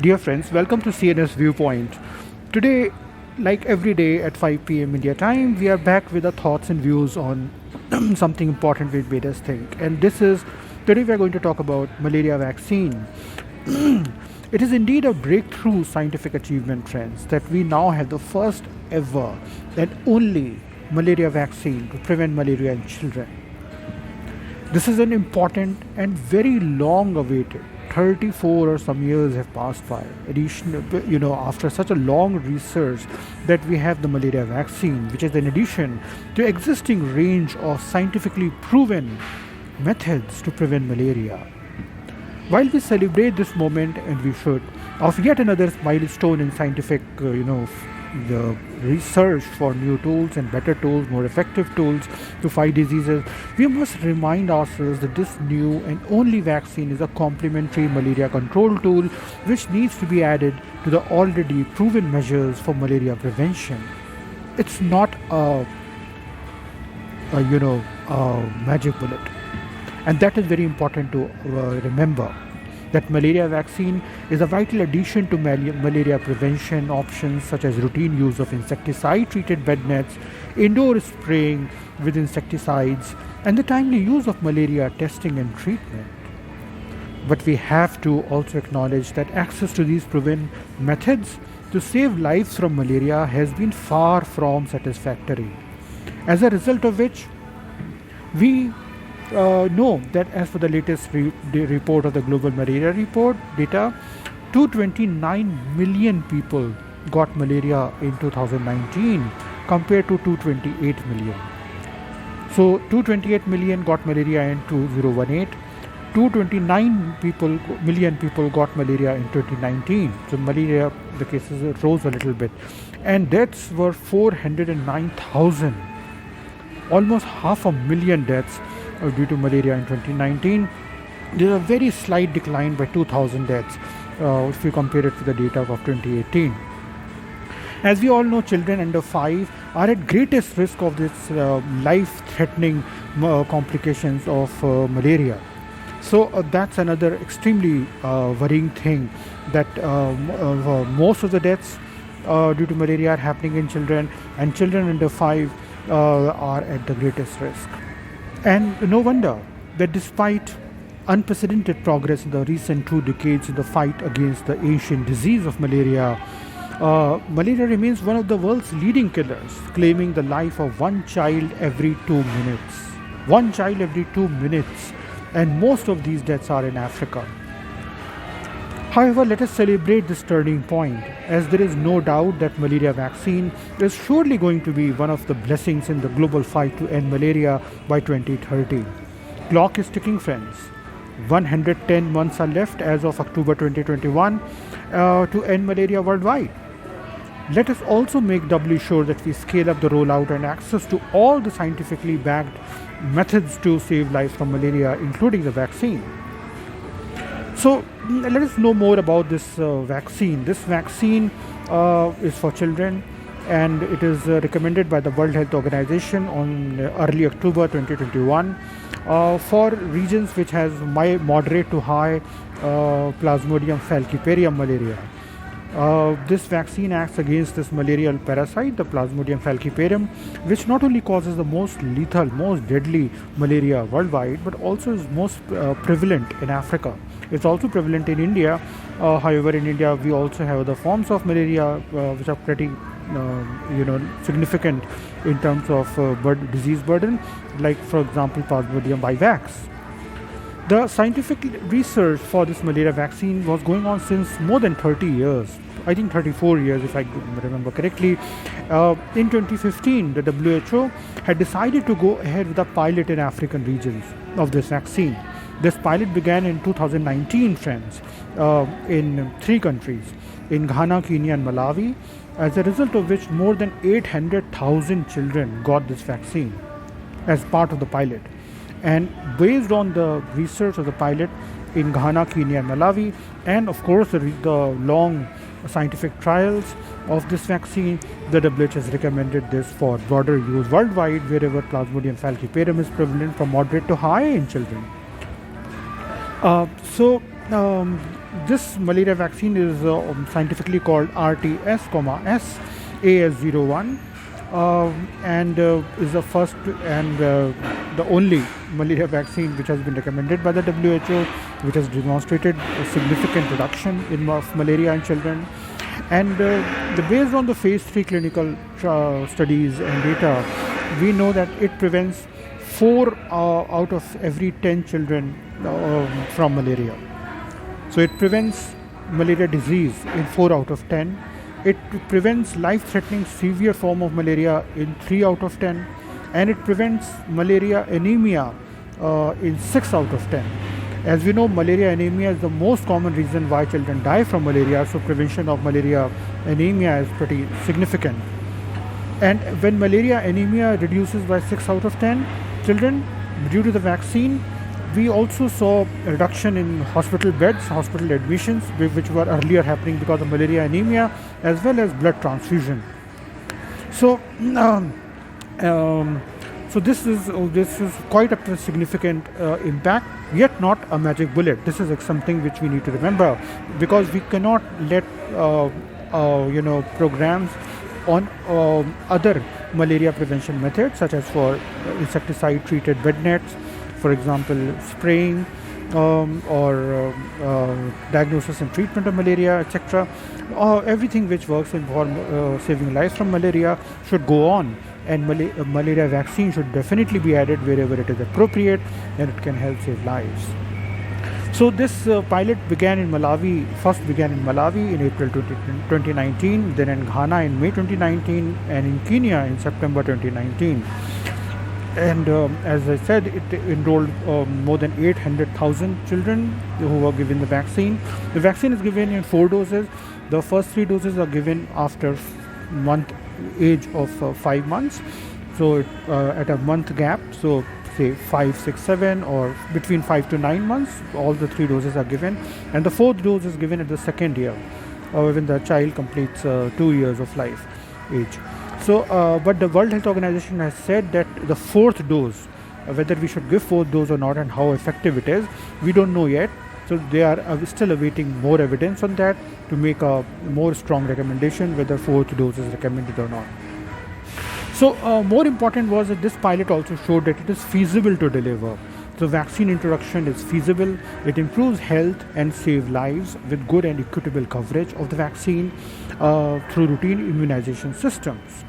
Dear friends, welcome to CNS Viewpoint. Today, like every day at 5 p.m. India time, we are back with our thoughts and views on something important which made us think. And today we are going to talk about malaria vaccine. It is indeed a breakthrough scientific achievement, friends, that we now have the first ever and only malaria vaccine to prevent malaria in children. This is an important and very long awaited 34 or some years have passed by. After such a long research that we have the malaria vaccine, which is in addition to existing range of scientifically proven methods to prevent malaria. While we celebrate this moment, and we should, of yet another milestone in scientific, the research for new tools and better tools, more effective tools to fight diseases, we must remind ourselves that this new and only vaccine is a complementary malaria control tool which needs to be added to the already proven measures for malaria prevention. It's not a magic bullet. And that is very important to remember that malaria vaccine is a vital addition to malaria prevention options such as routine use of insecticide treated bed nets, indoor spraying with insecticides, and the timely use of malaria testing and treatment. But we have to also acknowledge that access to these proven methods to save lives from malaria has been far from satisfactory. As a result of which, we know that as per the latest report of the Global Malaria Report data, 229 million people got malaria in 2019 compared to 228 million. So 228 million got malaria in 2018, 229 million people got malaria in 2019. So malaria, the cases rose a little bit, and deaths were 409,000, almost half a million deaths due to malaria in 2019. There is a very slight decline by 2,000 deaths if we compare it with the data of 2018. As we all know, children under 5 are at greatest risk of this life-threatening complications of malaria. So that's another extremely worrying thing, that most of the deaths due to malaria are happening in children, and children under 5 are at the greatest risk. And no wonder that despite unprecedented progress in the recent 2 decades in the fight against the ancient disease of malaria, malaria remains one of the world's leading killers, claiming the life of one child every 2 minutes. One child every 2 minutes, and most of these deaths are in Africa. However, let us celebrate this turning point, as there is no doubt that malaria vaccine is surely going to be one of the blessings in the global fight to end malaria by 2030. Clock is ticking, friends. 110 months are left as of October 2021 to end malaria worldwide. Let us also make doubly sure that we scale up the rollout and access to all the scientifically backed methods to save lives from malaria, including the vaccine. So let us know more about this vaccine. This vaccine is for children, and it is recommended by the World Health Organization on early October 2021 for regions which has moderate to high Plasmodium falciparum malaria. This vaccine acts against this malarial parasite, the Plasmodium falciparum, which not only causes the most lethal, most deadly malaria worldwide, but also is most prevalent in Africa. It's also prevalent in India. However, in India, we also have other forms of malaria which are pretty significant in terms of disease burden, like, for example, Plasmodium vivax. The scientific research for this malaria vaccine was going on since more than 30 years. I think 34 years, if I remember correctly. In 2015, the WHO had decided to go ahead with a pilot in African regions of this vaccine. This pilot began in 2019, friends, in 3 countries, in Ghana, Kenya, and Malawi, as a result of which more than 800,000 children got this vaccine as part of the pilot. And based on the research of the pilot in Ghana, Kenya, and Malawi, and of course the long scientific trials of this vaccine, the WHO has recommended this for broader use worldwide wherever Plasmodium falciparum is prevalent from moderate to high in children. this malaria vaccine is scientifically called RTS, S AS01, and is the first and the only malaria vaccine which has been recommended by the WHO, which has demonstrated a significant reduction in of malaria in children. And based on the phase 3 clinical studies and data, we know that it prevents 4 out of every 10 children from malaria. So it prevents malaria disease in 4 out of 10. It prevents life-threatening severe form of malaria in 3 out of 10, and it prevents malaria anemia in 6 out of 10. As we know, malaria anemia is the most common reason why children die from malaria, so prevention of malaria anemia is pretty significant. And when malaria anemia reduces by 6 out of 10 children due to the vaccine, we also saw a reduction in hospital beds, hospital admissions, which were earlier happening because of malaria anemia, as well as blood transfusion. So, so this is quite a significant impact, yet not a magic bullet. This is something which we need to remember, because we cannot let programs on other malaria prevention methods, such as for insecticide treated bed nets, for example spraying, or diagnosis and treatment of malaria, etc. Everything which works in for saving lives from malaria should go on, and malaria vaccine should definitely be added wherever it is appropriate and it can help save lives. So this pilot began in Malawi, in April 2019, then in Ghana in May 2019, and in Kenya in September 2019. And as I said, it enrolled more than 800,000 children who were given the vaccine. The vaccine is given in 4 doses. The first 3 doses are given after age of 5 months. So at a month gap, so say 5, 6, 7, or between 5 to 9 months, all the 3 doses are given. And the 4th dose is given at the 2nd year, when the child completes 2 years of life age. So, but the World Health Organization has said that the 4th dose, whether we should give 4th dose or not and how effective it is, we don't know yet. So they are still awaiting more evidence on that to make a more strong recommendation whether 4th dose is recommended or not. So more important was that this pilot also showed that it is feasible to deliver. So vaccine introduction is feasible. It improves health and saves lives with good and equitable coverage of the vaccine through routine immunization systems.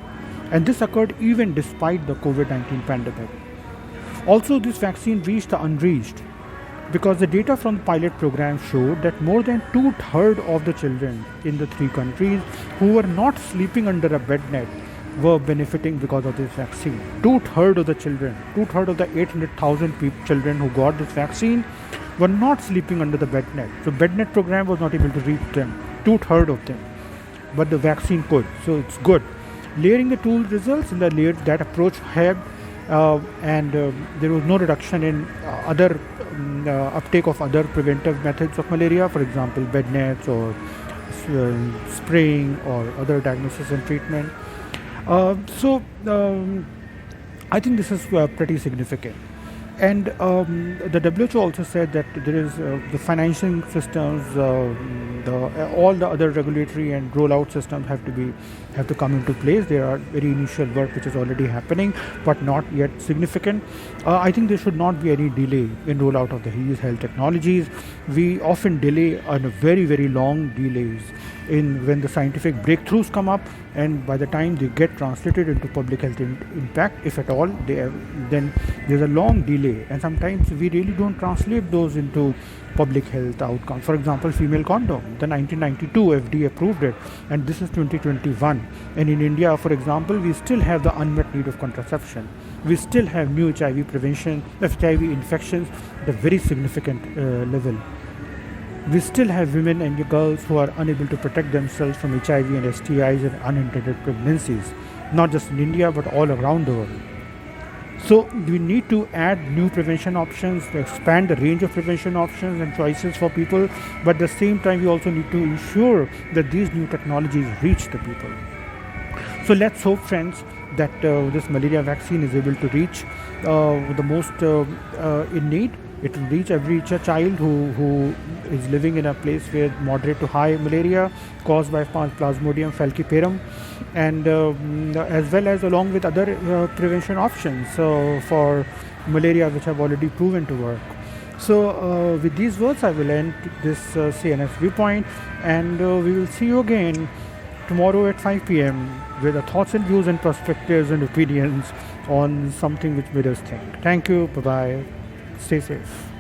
And this occurred even despite the COVID-19 pandemic. Also, this vaccine reached the unreached, because the data from the pilot program showed that more than 2/3 of the children in the 3 countries who were not sleeping under a bed net were benefiting because of this vaccine. 2/3 of the children, 2/3 of the 800,000 children who got this vaccine were not sleeping under the bed net. So bed net program was not able to reach them, 2/3 of them, but the vaccine could. So it's good. Layering the tool results in that approach helped, and there was no reduction in other uptake of other preventive methods of malaria, for example bed nets or spraying or other diagnosis and treatment. So I think this is pretty significant. And the WHO also said that there is the financing systems, all the other regulatory and rollout systems have to come into place. There are very initial work which is already happening, but not yet significant. I think there should not be any delay in rollout of these health technologies. We often delay on a very, very long delays in when the scientific breakthroughs come up, and by the time they get translated into public health impact, if at all, then there's a long delay, and sometimes we really don't translate those into public health outcomes. For example, female condom, the 1992 FDA approved it, and this is 2021, and in India, for example, we still have the unmet need of contraception. We still have new HIV prevention, HIV infections at a very significant level. We still have women and girls who are unable to protect themselves from HIV and STIs and unintended pregnancies, not just in India but all around the world. So we need to add new prevention options, to expand the range of prevention options and choices for people, but at the same time we also need to ensure that these new technologies reach the people. So let's hope, friends, that this malaria vaccine is able to reach the most in need, It will reach every child who is living in a place with moderate to high malaria caused by Plasmodium falciparum, and as well as along with other prevention options for malaria which have already proven to work. So, with these words, I will end this CNS viewpoint, and we will see you again tomorrow at 5 p.m. with the thoughts and views and perspectives and opinions on something which made us think. Thank you. Bye bye. Stay safe.